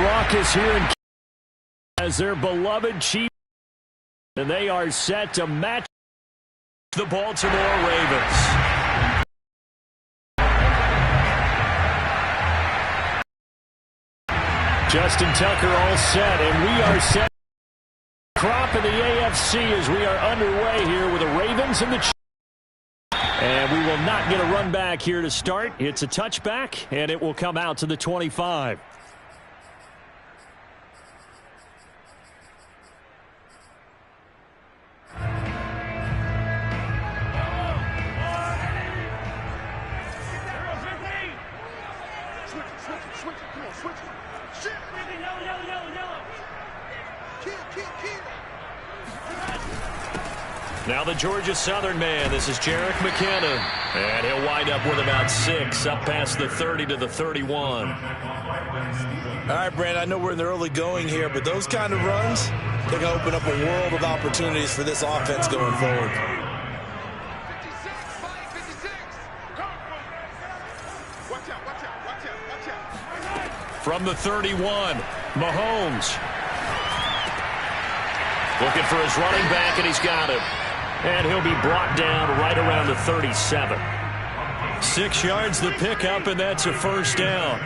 raucous here in as their beloved Chiefs, and they are set to match the Baltimore Ravens. Justin Tucker all set, and we are set. Crop in the AFC as we are underway here with the Ravens and the Chiefs. And we will not get a run back here to start. It's a touchback, and it will come out to the 25. Now the Georgia Southern man, this is Jerick McKinnon. And he'll wind up with about 6, up past the 30 to the 31. All right, Brandon, I know we're in the early going here, but those kind of runs, they're going to open up a world of opportunities for this offense going forward. From the 31, Mahomes. Looking for his running back, and he's got him. And he'll be brought down right around the 37. 6 yards the pickup, and that's a first down.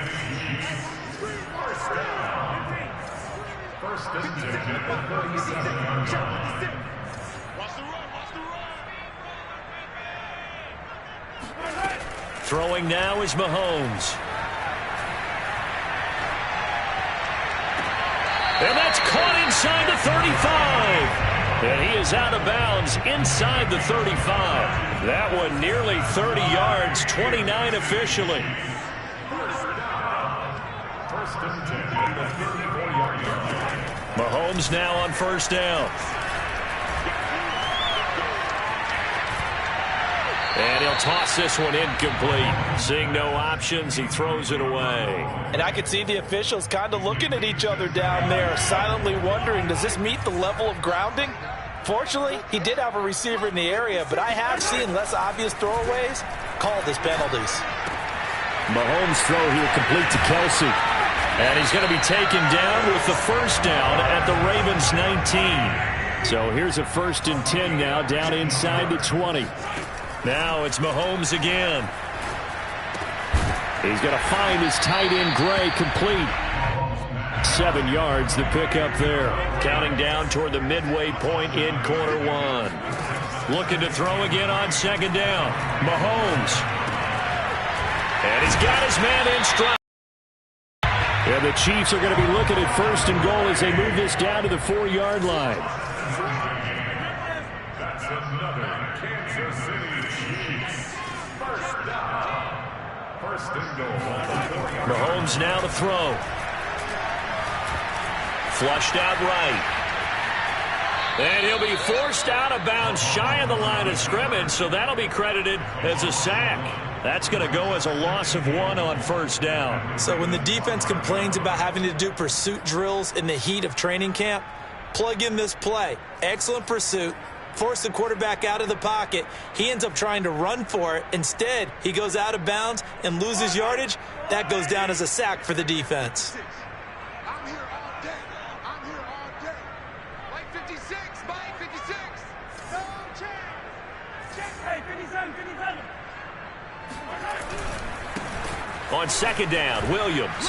Throwing now is Mahomes. And that's caught inside the 35. And he is out of bounds inside the 35. That one nearly 30 yards, 29 officially. Mahomes now on first down. And he'll toss this one incomplete. Seeing no options, he throws it away. And I could see the officials kind of looking at each other down there, silently wondering, does this meet the level of grounding? Fortunately, he did have a receiver in the area, but I have seen less obvious throwaways called as penalties. Mahomes' throw here complete to Kelsey. And he's going to be taken down with the first down at the Ravens' 19. So here's a 1st and 10 now, down inside the 20. Now it's Mahomes again. He's going to find his tight end, Gray, complete. 7 yards, the pickup there. Counting down toward the midway point in quarter one. Looking to throw again on second down. Mahomes. And he's got his man in stride. And the Chiefs are going to be looking at 1st and goal as they move this down to the 4-yard line. That's another Kansas City Chiefs. First down. 1st and goal. Mahomes now to throw. Flushed out right. And he'll be forced out of bounds shy of the line of scrimmage, so that'll be credited as a sack. That's going to go as a loss of 1 on first down. So when the defense complains about having to do pursuit drills in the heat of training camp, plug in this play. Excellent pursuit. Force the quarterback out of the pocket. He ends up trying to run for it. Instead, he goes out of bounds and loses yardage. That goes down as a sack for the defense. I'm here all day. I'm here all day. Mike 56, Mike 56. No check. Check. Hey, 57, 57. On second down, Williams.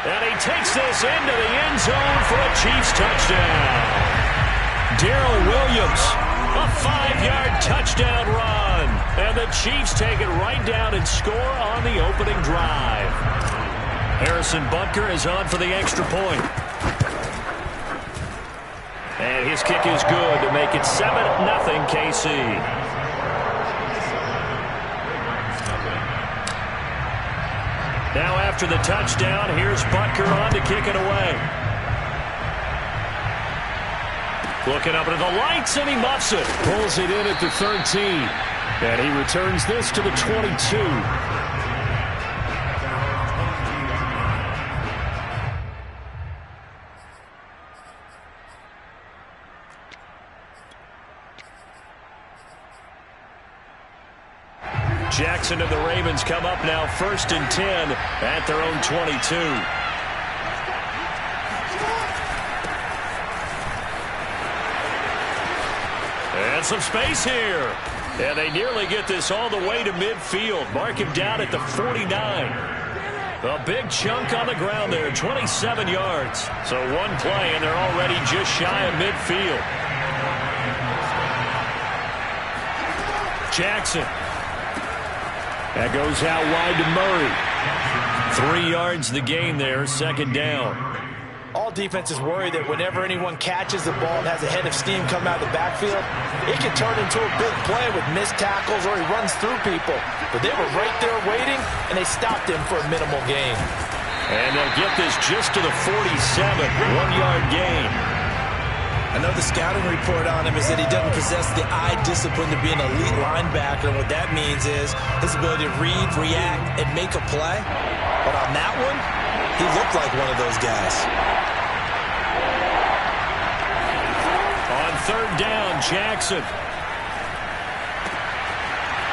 And he takes this into the end zone for a Chiefs touchdown. Darrell Williams, a 5-yard touchdown run. And the Chiefs take it right down and score on the opening drive. Harrison Butker is on for the extra point. And his kick is good to make it 7-0 KC. Now after the touchdown, here's Butker on to kick it away. Looking up at the lights, and he muffs it. Pulls it in at the 13. And he returns this to the 22. Jackson and the Ravens come up now 1st and 10 at their own 22. And some space here. And they nearly get this all the way to midfield. Mark him down at the 49. A big chunk on the ground there, 27 yards. So one play, and they're already just shy of midfield. Jackson. That goes out wide to Murray. 3 yards the gain there, second down. All defenses worry that whenever anyone catches the ball and has a head of steam come out of the backfield, it can turn into a big play with missed tackles or he runs through people. But they were right there waiting, and they stopped him for a minimal gain. And they'll get this just to the 47, 1-yard gain. I know the scouting report on him is that he doesn't possess the eye discipline to be an elite linebacker. What that means is his ability to read, react, and make a play. But on that one, he looked like one of those guys. On third down, Jackson.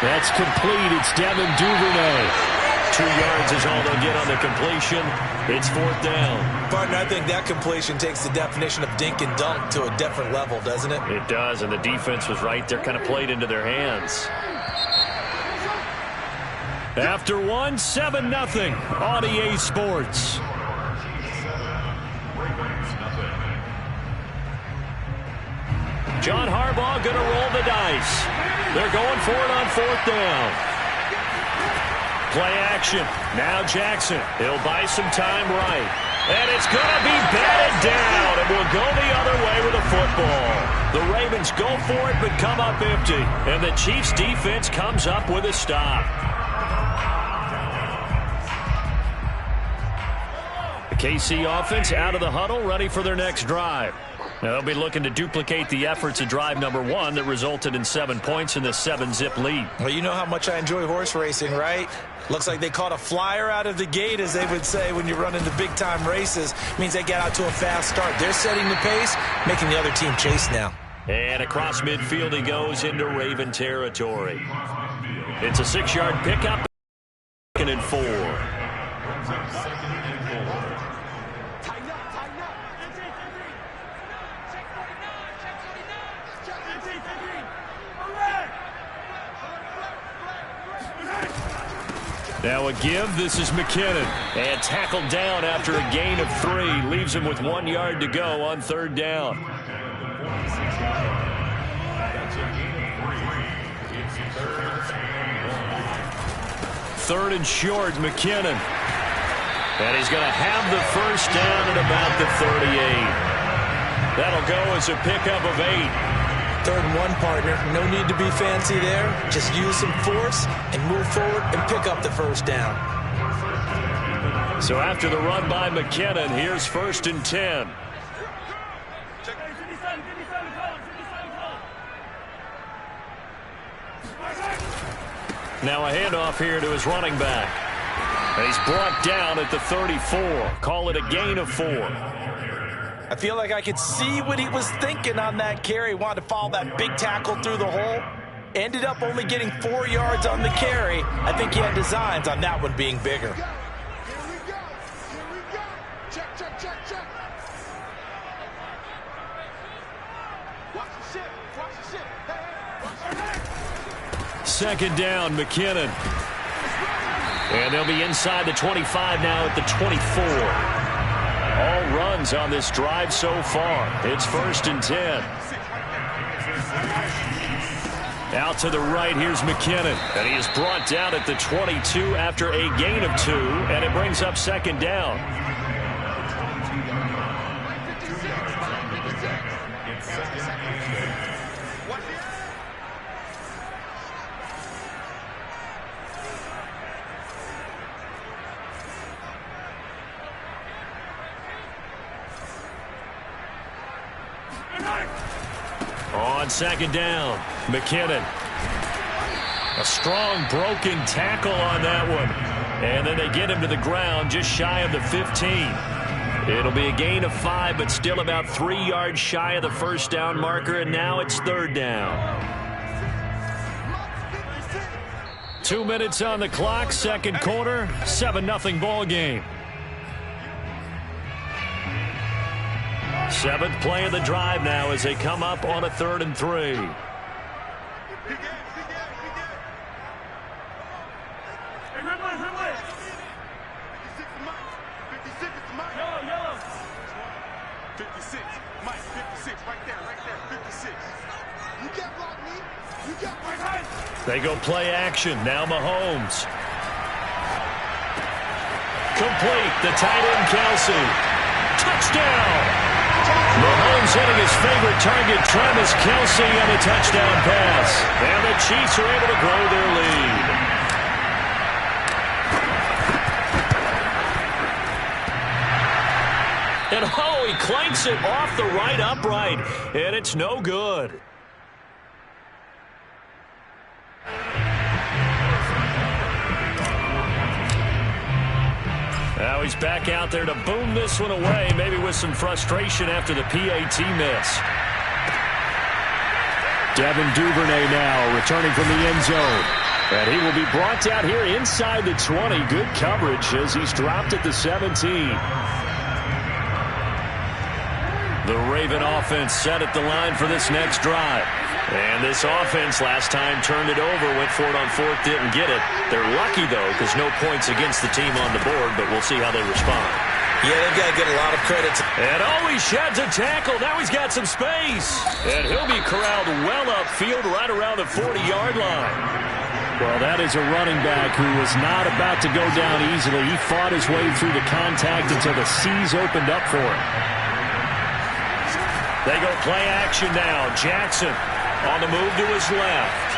That's complete. It's Devin Duvernay. 2 yards is all they'll get on the completion. It's fourth down. Partner, I think that completion takes the definition of dink and dunk to a different level, doesn't it? It does, and the defense was right there, kind of played into their hands. After one, 7-0 on EA Sports. John Harbaugh going to roll the dice. They're going for it on fourth down. Play action. Now Jackson. He'll buy some time right. And it's going to be batted down. And will go the other way with the football. The Ravens go for it but come up empty. And the Chiefs defense comes up with a stop. The KC offense out of the huddle, ready for their next drive. Now they'll be looking to duplicate the efforts of drive number 1 that resulted in 7 points in the 7-zip lead. Well, you know how much I enjoy horse racing, right? Looks like they caught a flyer out of the gate, as they would say when you're running the big-time races. Means they get out to a fast start. They're setting the pace, making the other team chase now. And across midfield he goes into Raven territory. It's a 6-yard pickup. 2nd and 4. Now a give. This is McKinnon. And tackled down after a gain of 3. Leaves him with 1 yard to go on third down. Third and short, McKinnon. And he's going to have the first down at about the 38. That'll go as a pickup of 8. 3rd and 1, partner. No need to be fancy there. Just use some force and move forward and pick up the first down. So after the run by McKinnon, here's 1st and 10. Now a handoff here to his running back. And he's brought down at the 34. Call it a gain of 4. I feel like I could see what he was thinking on that carry. Wanted to follow that big tackle through the hole. Ended up only getting 4 yards on the carry. I think he had designs on that one being bigger. Here we go. Here we go. Check, check, check, check. Watch the ship. Watch the ship. Hey, watch the ship. 2nd down, McKinnon. And they'll be inside the 25 now at the 24. All runs on this drive so far. It's 1st and 10. Out to the right, here's McKinnon. And he is brought down at the 22 after a gain of 2. And it brings up 2nd down. On 2nd down, McKinnon. A strong broken tackle on that one. And then they get him to the ground just shy of the 15. It'll be a gain of 5, but still about 3 yards shy of the first down marker, and now it's 3rd down. 2 minutes on the clock, 2nd quarter, 7-0 ball game. 7th play of the drive now as they come up on a 3rd and 3. 56. Mike, 56. Right there, 56. You can't block me. You can't block me. They go play action. Now Mahomes. Complete. The tight end, Kelsey. Touchdown. Mahomes hitting his favorite target, Travis Kelsey, on a touchdown pass. And the Chiefs are able to grow their lead. And oh, he clanks it off the right upright, and it's no good. Now he's back out there to boom this one away, maybe with some frustration after the PAT miss. Devin Duvernay now returning from the end zone. And he will be brought down here inside the 20. Good coverage as he's dropped at the 17. The Raven offense set at the line for this next drive. And this offense last time turned it over, went for it on fourth, didn't get it. They're lucky, though, because no points against the team on the board, but we'll see how they respond. Yeah, they've got to get a lot of credit. And oh, he sheds a tackle. Now he's got some space. And he'll be corralled well upfield right around the 40-yard line. Well, that is a running back who was not about to go down easily. He fought his way through the contact until the seas opened up for him. They go play action now. Jackson on the move to his left.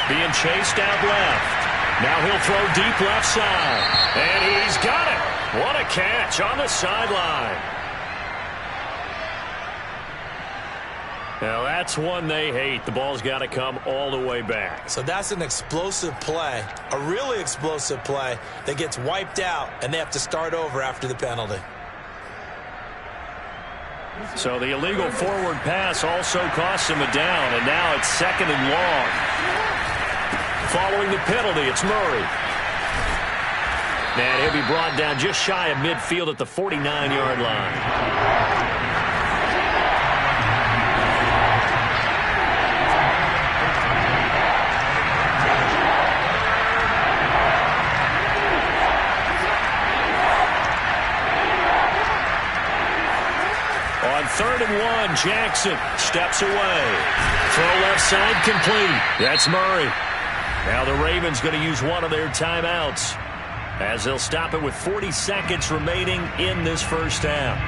Being chased out left. Now he'll throw deep left side. And he's got it. What a catch on the sideline. Now that's one they hate. The ball's got to come all the way back. So that's an explosive play, a really explosive play that gets wiped out, and they have to start over after the penalty. So the illegal forward pass also costs him a down, and now it's second and long. Following the penalty, it's Murray. And he'll be brought down just shy of midfield at the 49-yard line. On 3rd and 1, Jackson steps away. Throw left side complete. That's Murray. Now the Ravens going to use one of their timeouts as they'll stop it with 40 seconds remaining in this first half.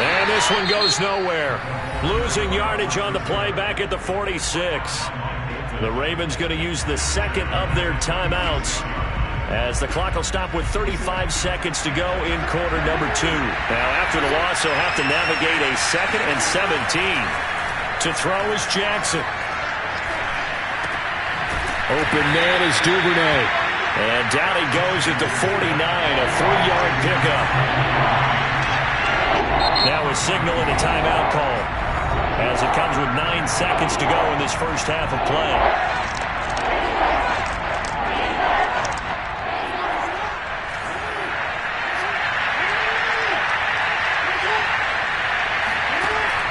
And this one goes nowhere. Losing yardage on the play back at the 46. The Ravens going to use the second of their timeouts as the clock will stop with 35 seconds to go in quarter number 2. Now after the loss, they'll have to navigate a 2nd and 17. To throw is Jackson. Open man is Duvernay. And down he goes at the 49, a 3-yard pickup. Now a signal and a timeout call as it comes with 9 seconds to go in this first half of play.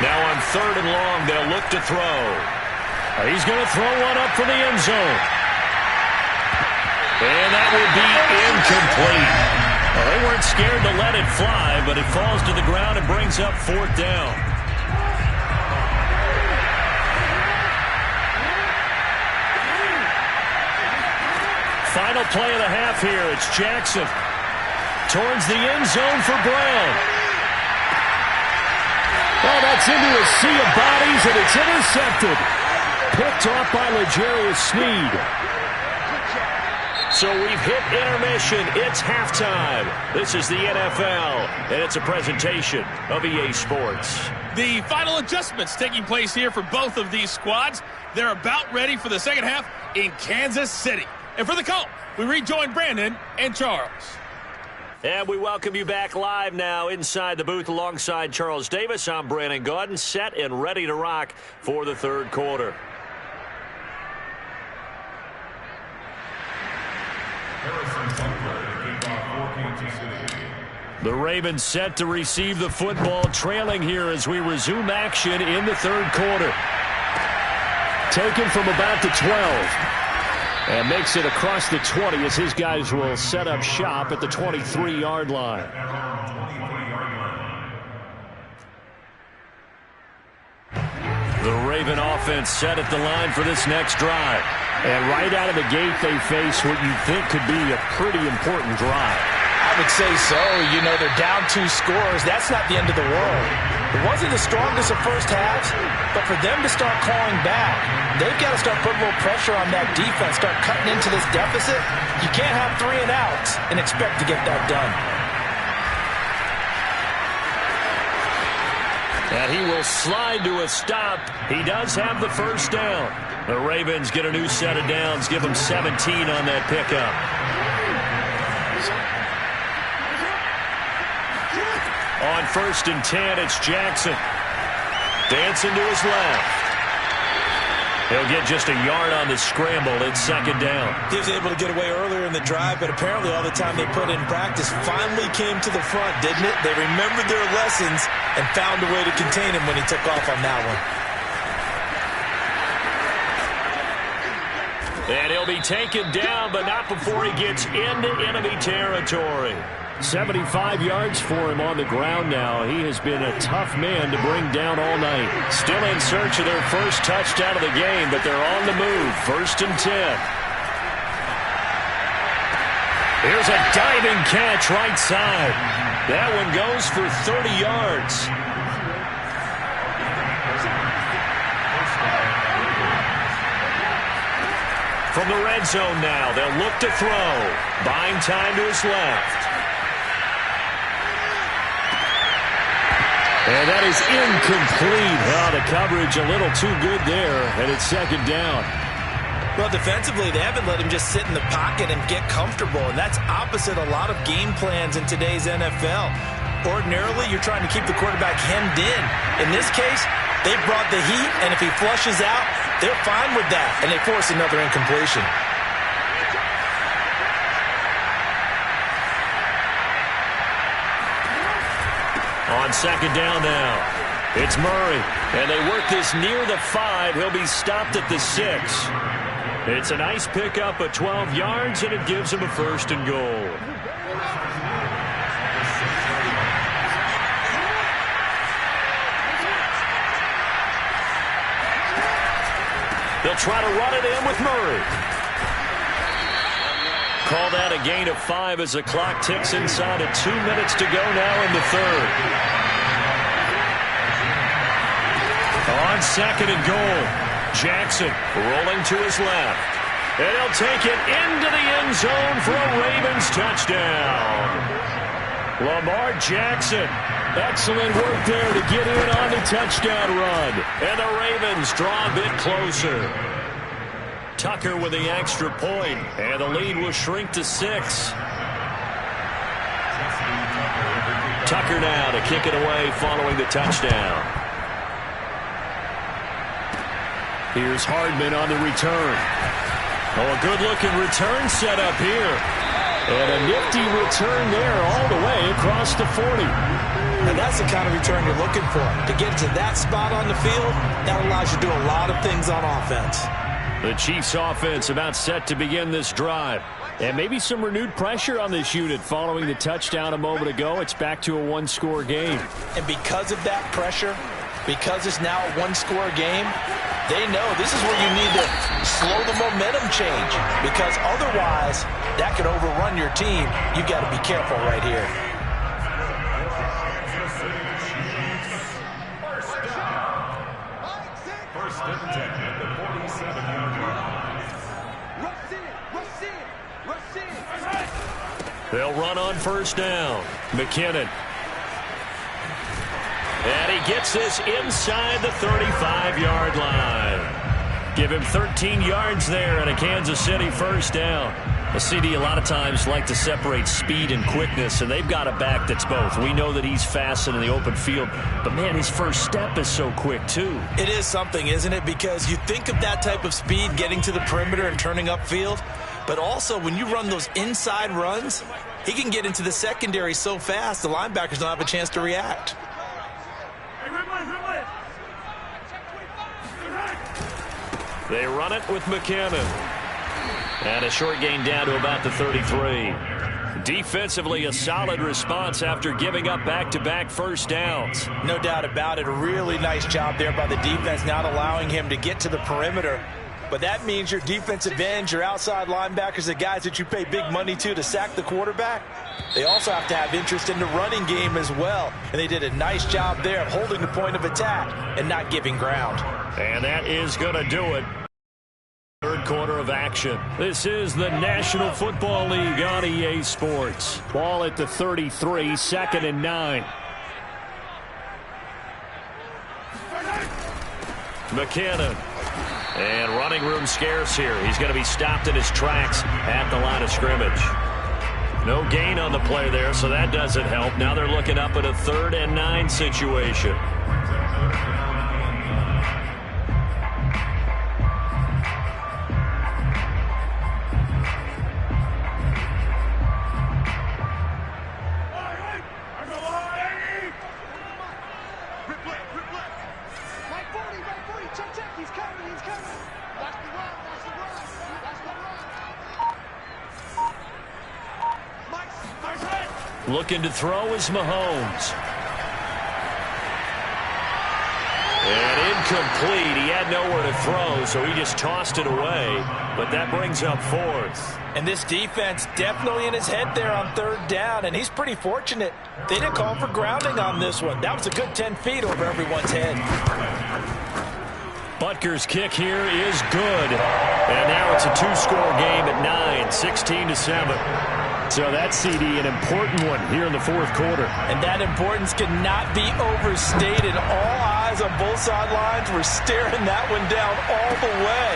Now on 3rd and long, they'll look to throw. He's going to throw one up for the end zone. And that will be incomplete. Well, they weren't scared to let it fly, but it falls to the ground and brings up 4th down. Final play of the half here. It's Jackson towards the end zone for Brown. Well, that's into a sea of bodies, and it's intercepted. Picked off by L'Jarius Sneed. So we've hit intermission. It's halftime. This is the NFL, and it's a presentation of EA Sports. The final adjustments taking place here for both of these squads. They're about ready for the second half in Kansas City. And for the call, we rejoin Brandon and Charles. And we welcome you back live now inside the booth alongside Charles Davis. I'm Brandon Gaudin, set and ready to rock for the third quarter. Harrison Butler to kick off for Kansas City. The Ravens set to receive the football, trailing here as we resume action in the third quarter. Taken from about the 12. And makes it across the 20 as his guys will set up shop at the 23-yard line. The Raven offense set at the line for this next drive. And right out of the gate, they face what you think could be a pretty important drive. I would say so. You know, they're down 2 scores. That's not the end of the world. It wasn't the strongest of first halves, but for them to start clawing back, they've got to start putting a little pressure on that defense, start cutting into this deficit. You can't have 3 and outs and expect to get that done. And he will slide to a stop. He does have the first down. The Ravens get a new set of downs, give them 17 on that pickup. On 1st and 10, it's Jackson. Dancing to his left. He'll get just a yard on the scramble. It's 2nd down. He was able to get away earlier in the drive, but apparently all the time they put in practice finally came to the front, didn't it? They remembered their lessons and found a way to contain him when he took off on that one. And he'll be taken down, but not before he gets into enemy territory. 75 yards for him on the ground now. He has been a tough man to bring down all night. Still in search of their first touchdown of the game, but they're on the move. 1st and 10. Here's a diving catch right side. That one goes for 30 yards. From the red zone now, they'll look to throw. Buying time to his left. And that is incomplete. Oh, the coverage a little too good there, and it's 2nd down. Well, defensively, they haven't let him just sit in the pocket and get comfortable, and that's opposite a lot of game plans in today's NFL. Ordinarily, you're trying to keep the quarterback hemmed in. In this case, they brought the heat, and if he flushes out, they're fine with that, and they force another incompletion. On 2nd down now, it's Murray, and they work this near the 5. He'll be stopped at the 6. It's a nice pickup of 12 yards, and it gives him a 1st and goal. They'll try to run it in with Murray. Call that a gain of 5 as the clock ticks inside of 2 minutes to go now in the 3rd. On 2nd and goal, Jackson rolling to his left. And he'll take it into the end zone for a Ravens touchdown. Lamar Jackson, excellent work there to get in on the touchdown run. And the Ravens draw a bit closer. Tucker with the extra point, and the lead will shrink to 6. Tucker now to kick it away following the touchdown. Here's Hardman on the return. Oh, a good-looking return set up here. And a nifty return there all the way across the 40. And that's the kind of return you're looking for. To get to that spot on the field, that allows you to do a lot of things on offense. The Chiefs offense about set to begin this drive. And maybe some renewed pressure on this unit following the touchdown a moment ago. It's back to a 1-score game. And because of that pressure, because it's now a 1-score game, they know this is where you need to slow the momentum change. Because otherwise, that could overrun your team. You've got to be careful right here. First and 10 at the 47-yard line. They'll run on 1st down. McKinnon. And he gets this inside the 35-yard line. Give him 13 yards there and a Kansas City 1st down. The CD a lot of times like to separate speed and quickness, and they've got a back that's both. We know that he's fast in the open field, but, man, his first step is so quick, too. It is something, isn't it? Because you think of that type of speed getting to the perimeter and turning upfield, but also when you run those inside runs, He can get into the secondary so fast, the linebackers don't have a chance to react. They run it with McKinnon. And a short gain down to about the 33. Defensively, a solid response after giving up back-to-back first downs. No doubt about it. A really nice job there by the defense, not allowing him to get to the perimeter. But that means your defensive ends, your outside linebackers, the guys that you pay big money to sack the quarterback, they also have to have interest in the running game as well. And they did a nice job there of holding the point of attack and not giving ground. And that is going to do it. Third quarter of action. This is the National Football League on EA Sports. Ball at the 33, 2nd and 9. McKinnon. And running room scarce here. He's going to be stopped in his tracks at the line of scrimmage. No gain on the play there, so that doesn't help. Now they're looking up at a 3rd and 9 situation. Looking to throw is Mahomes. And incomplete. He had nowhere to throw, so he just tossed it away. But that brings up 4th. And this defense definitely in his head there on 3rd down, and he's pretty fortunate. They didn't call for grounding on this one. That was a good 10 feet over everyone's head. Butker's kick here is good. And now it's a 2-score game at 9, 16-7. So that CD, an important one here in the 4th quarter. And that importance cannot be overstated. All eyes on both sidelines were staring that one down all the way.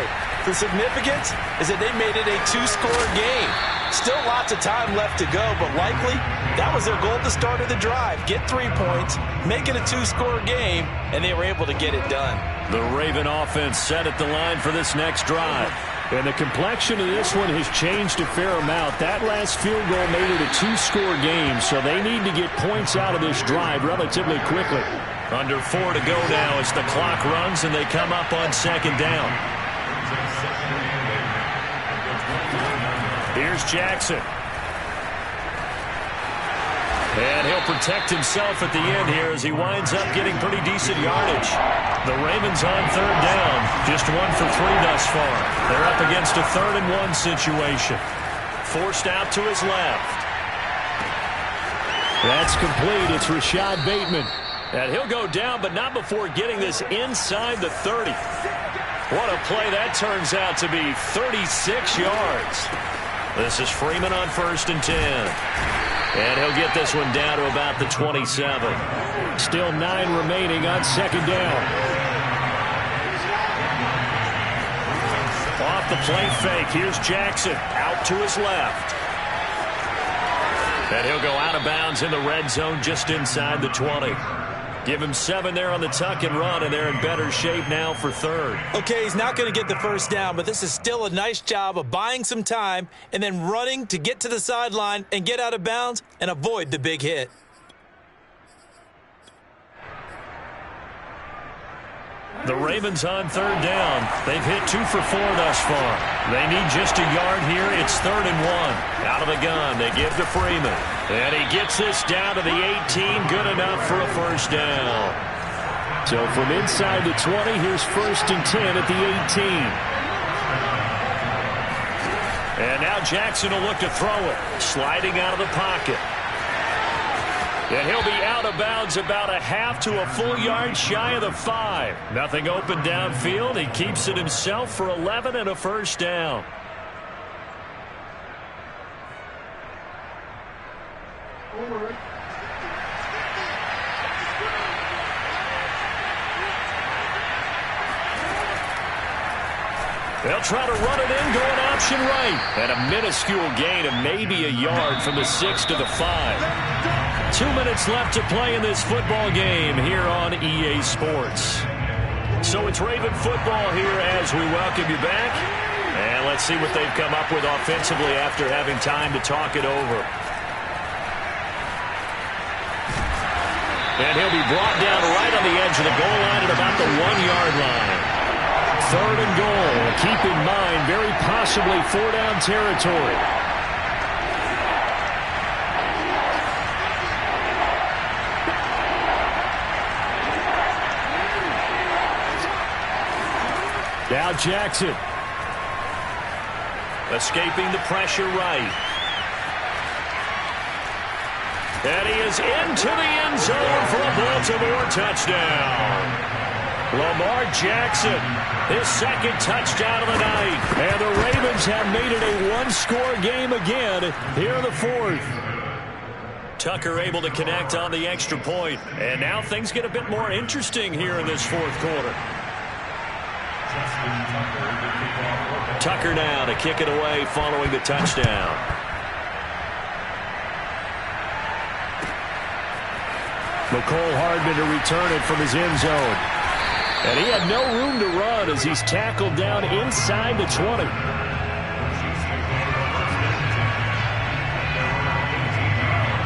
The significance is that they made it a 2-score game. Still lots of time left to go, but likely that was their goal at the start of the drive. Get 3 points, make it a 2-score game, and they were able to get it done. The Raven offense set at the line for this next drive. And the complexion of this one has changed a fair amount. That last field goal made it a 2-score game, so they need to get points out of this drive relatively quickly. Under 4 to go now as the clock runs and they come up on 2nd down. Here's Jackson. And he'll protect himself at the end here as he winds up getting pretty decent yardage. The Ravens on 3rd down. Just 1 for 3 thus far. They're up against a 3rd and 1 situation. Forced out to his left. That's complete. It's Rashad Bateman. And he'll go down, but not before getting this inside the 30. What a play that turns out to be. 36 yards. This is Freeman on 1st and 10. And he'll get this one down to about the 27. Still 9 remaining on 2nd down. Off the play fake. Here's Jackson out to his left. And he'll go out of bounds in the red zone just inside the 20. Give him 7 there on the tuck and run, and they're in better shape now for 3rd. Okay, he's not going to get the first down, but this is still a nice job of buying some time and then running to get to the sideline and get out of bounds and avoid the big hit. The Ravens on 3rd down. They've hit 2 for 4 thus far. They need just a yard here. It's 3rd and 1. Out of the gun, they give to Freeman. And he gets this down to the 18. Good enough for a first down. So from inside the 20, here's 1st and 10 at the 18. And now Jackson will look to throw it. Sliding out of the pocket. And he'll be out of bounds about a half to a full yard shy of the 5. Nothing open downfield. He keeps it himself for 11 and a first down. They'll try to run it in, going option right. And a minuscule gain of maybe a yard from the 6 to the 5. 2 minutes left to play in this football game here on EA Sports. So it's Raven football here as we welcome you back. And let's see what they've come up with offensively after having time to talk it over. And he'll be brought down right on the edge of the goal line at about the 1-yard line. 3rd and goal. Keep in mind, very possibly 4-down territory. Now Jackson. Escaping the pressure right. And he is into the end zone for a Baltimore touchdown. Lamar Jackson, his 2nd touchdown of the night. And the Ravens have made it a 1-score game again here in the 4th. Tucker able to connect on the extra point. And now things get a bit more interesting here in this 4th quarter. Tucker now to kick it away following the touchdown. McCole Hardman to return it from his end zone. And he had no room to run as he's tackled down inside the 20.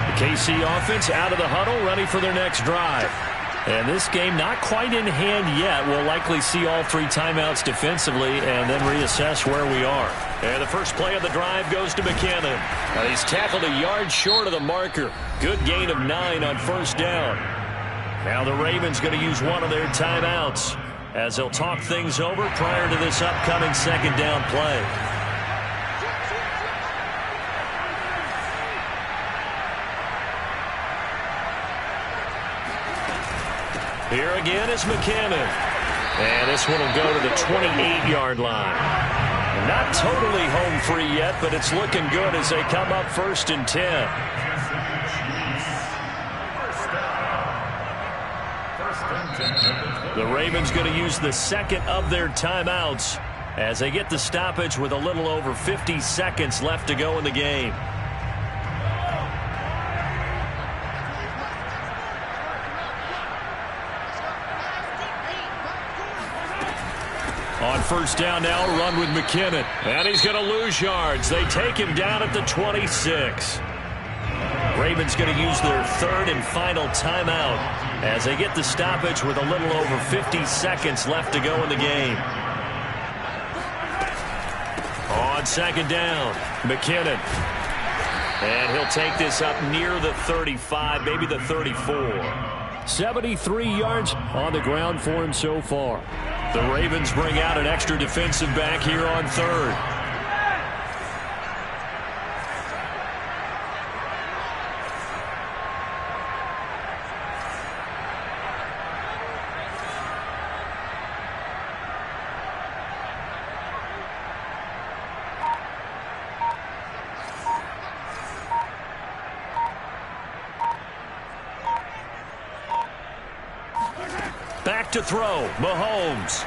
The KC offense out of the huddle, ready for their next drive. And this game not quite in hand yet. We'll likely see all 3 timeouts defensively and then reassess where we are. And the first play of the drive goes to McKinnon. And he's tackled a yard short of the marker. Good gain of 9 on 1st down. Now the Ravens going to use one of their timeouts as they'll talk things over prior to this upcoming 2nd down play. Here again is McKinnon. And this one will go to the 28-yard line. Not totally home free yet, but it's looking good as they come up 1st and 10. The Ravens going to use the 2nd of their timeouts as they get the stoppage with a little over 50 seconds left to go in the game. On 1st down now, run with McKinnon. And he's going to lose yards. They take him down at the 26. Ravens going to use their 3rd and final timeout as they get the stoppage with a little over 50 seconds left to go in the game. On 2nd down, McKinnon. And he'll take this up near the 35, maybe the 34. 73 yards on the ground for him so far. The Ravens bring out an extra defensive back here on 3rd. Back to throw, Mahomes.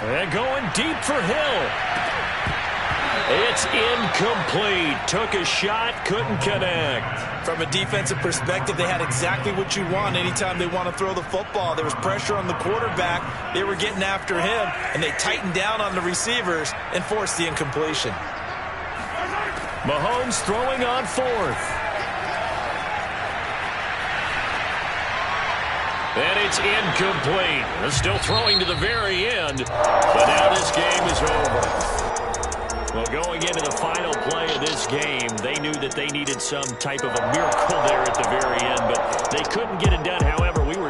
And going deep for Hill. It's incomplete. Took a shot, couldn't connect. From a defensive perspective, they had exactly what you want anytime they want to throw the football. There was pressure on the quarterback. They were getting after him, and they tightened down on the receivers and forced the incompletion. Mahomes throwing on 4th. And it's incomplete. They're still throwing to the very end, but now this game is over. Well, going into the final play of this game, they knew that they needed some type of a miracle there at the very end, but they couldn't get it done. However,